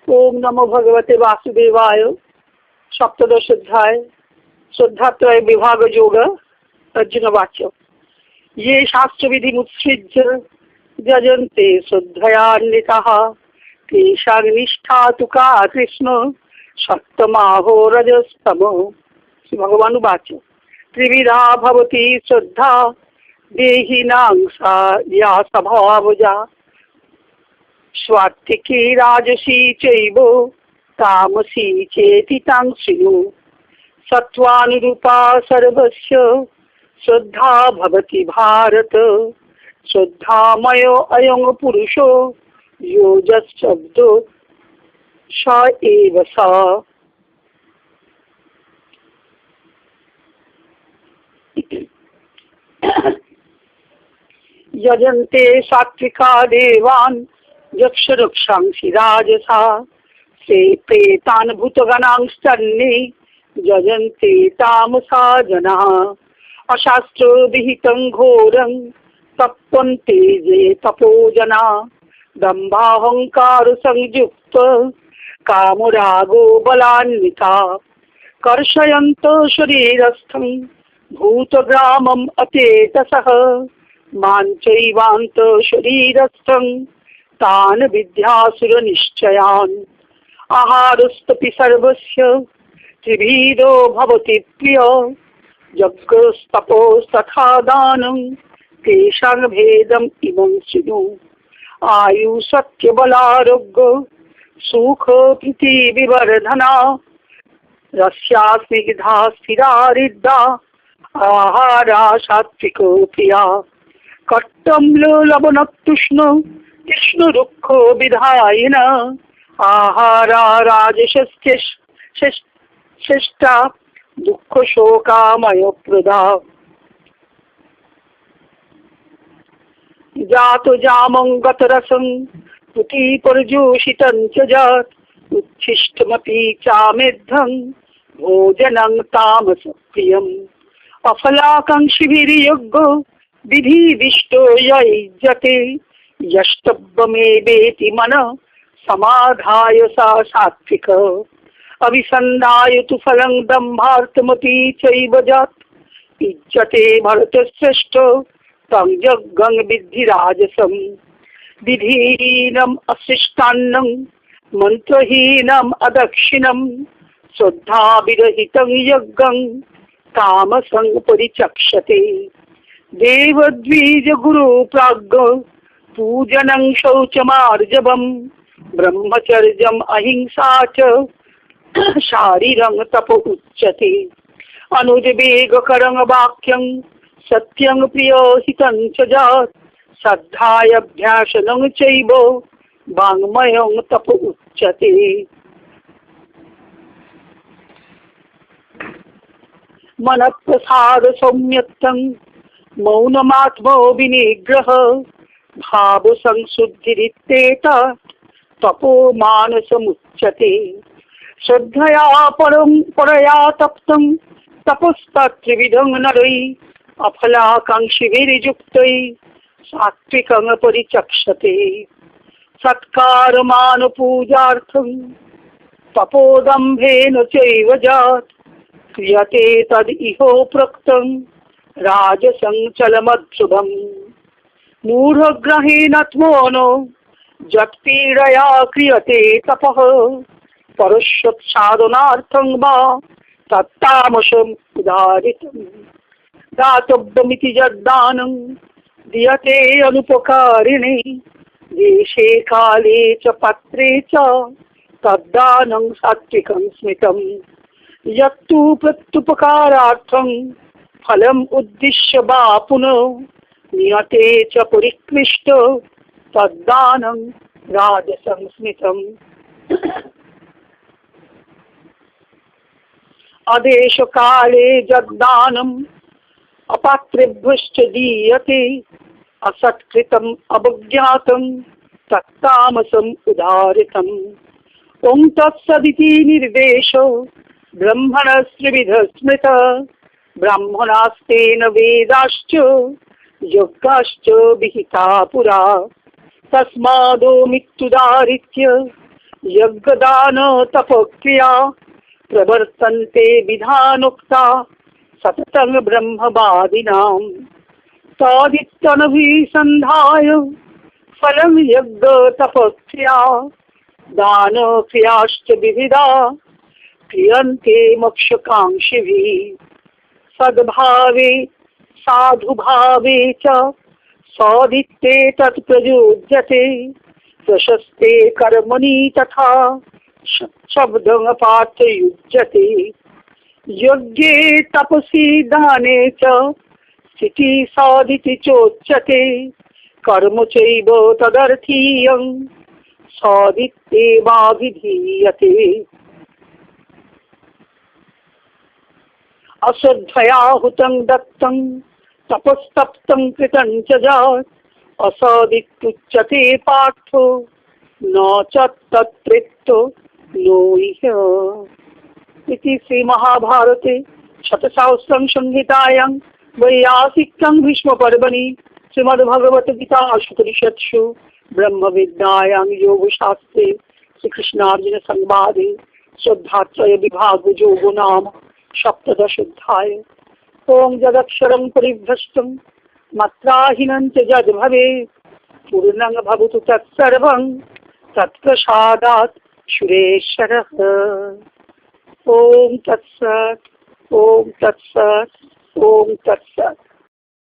ओम नमो भगवते वासुदेवाय। सप्तदश अध्याय श्रद्धात्रय विभाग योग। अर्जुन वाक्य। ये शास्त्र विधि मुत्सृज्य जजन्ते श्रद्धयान्विताः तेषां निष्ठा तु का कृष्ण सप्तमाहो रजस्तमो। श्री भगवान वाक्य। त्रिविधा भवति श्रद्धा देहिनां सा या स्वभावजा स्वात्विकी राजसी चैव तामसी चेति तां शृणु। सत्त्वानुरूपा सर्वस्य श्रद्धा भवति भारत। श्रद्धामयो अयं पुरुषो यो यच्छब्दो स एव स। यजन्ते सात्विका देवान् यक्ष रक्षांसि राजसा ते प्रेतान् भूतगणांस्तन्ये यजन्ते तामसा जनाः। अशास्त्र विहितं घोरं तप्यन्ते ये तपो जनाः दम्भाहंकार संयुक्त कामरागो बलान्विता कर्षयन्त शरीरस्थं भूतग्रामम् अचेतसः माञ्चैवान्त शरीरस्थं तान् विद्यासुर निश्चयान्। आहारस्तपि सर्वस्य त्रिविधो भवति प्रिय यज्ञस्तपोस्तथा दानं तेषां भेदम् इमं शृणु। आयु सत्यबलारोग्य सुख प्रीति विवर्धना रस्या स्निग्धा स्थिरारिद्रा आहारा सात्विको प्रिया कट्टम्ल लवणतुष्ण कृष्ण रुक्षो विधायिन आहारा राजश्रेष्ठा दुःख शोकामय प्रदा। जातो जामं गतरसं पुति परजोषितं च जात उच्छिष्टमपि चामेद्धं भोजनं तामसप्रियम्। अफलाकाङ्क्षिभिर्यज्ञो विधिदिष्टो युज्यते यष्टव्यमेवेति मनः समाधाय सा सात्विक। अभिसन्धाय तु फलं दम्भार्थमपि चैव जात् इज्यते भरतश्रेष्ठ तं यज्ञं विद्धि राजसम्। विधिहीनम् अशिष्टान्नं मन्त्रहीनम् अदक्षिणं श्रद्धाविरहितं यज्ञं तामसं परिचक्षते। देवद्विज गुरु प्राज्ञ पूजनं शौचमार्जवं ब्रह्मचर्यम् अहिंसा च शारीरं तप उच्यते। अनुद्वेगकरं वाक्यं सत्यं प्रियहितं च जात् श्रद्धायाभ्यासनं चैव वाङ्मयं तप उच्यते। मनःप्रसाद सौम्यत्वं मौनमात्मो विनिग्रह भाव संशुद्धिरित्येत तपो मानसमुच्यते। श्रद्धया परया तप्तं तपस्तत्त्रिविधं नरैः अफलाकाङ्क्षिभिर्युक्तैः सात्विकं परिचक्षते। सत्कारमानपूजार्थं तपोदम्भेन चैव जात् क्रियते तद् इहोप्रोक्तं राजसञ्चलमध्रुवम्। मूढग्रहेणात्मनो जत्पीडया क्रियते तपः परश्वत्साधनार्थं वा तत्तामसम् उदारितम्। दातव्यमिति यद्दानं दीयते अनुपकारिणे देशे काले च पात्रे च तद्दानं सात्विकं स्मृतम्। यत्तु प्रत्युपकारार्थं फलम् उद्दिश्य वा पुनः नियते च परिक्लिष्ट तद्दानं राजसं स्मृतम्। अदेश काले यद्दानम् अपात्रेभ्यश्च दीयते असत्कृतम् अवज्ञातं तत्तामसम् उदारितम्। ओं तत्सदिति निर्देशो ब्रह्मणस्त्रिविधः स्मृतः ब्राह्मणास्तेन वेदाश्च यज्ञाश्च विहिता पुरा। तस्मादो मित्युदारित्य यज्ञदान तपक्रिया प्रवर्तन्ते विधानोक्ता सततं ब्रह्मवादिनां तदित्यनभिसन्धाय फलं यज्ञ तपक्रिया दान क्रियाश्च विविधा क्रियन्ते मोक्षकाङ्क्षिभिः सद्भावे साधुभावे च सदित्ते तत्प्रयुज्यते प्रशस्ते कर्मणि तथा शब्दं पार्थयुज्यते यज्ञे तपसि दाने च स्थितिः साधिति चोच्यते कर्म चैव तदर्थीयं साधित्येवाभिधीयते अश्रद्धया हुतं दत्तं तपस्तप्तं कृतं च जात् असदित्युच्यते पार्थो न च तत्प्रेत्यो नो इह। इति श्री महाभारते शतसहस्रं संहितायां वैयासिकं भीष्मपर्वणि श्रीमद्भगवद्गीतासूपनिषत्सु ब्रह्मविद्यायां योगशास्त्रे श्रीकृष्णार्जुन संवादे श्रद्धात्रय विभाग योगो नाम सप्तदशोऽध्याय। ओं जदक्षरं परिभ्रष्टं मात्राहीनं च यद्भवेत् पूर्णं भवतु तत्सर्वं तत्प्रसादात् सुरेश्वरः। ओं तत्सत् ओं तत्सत् ओं तत्सत्।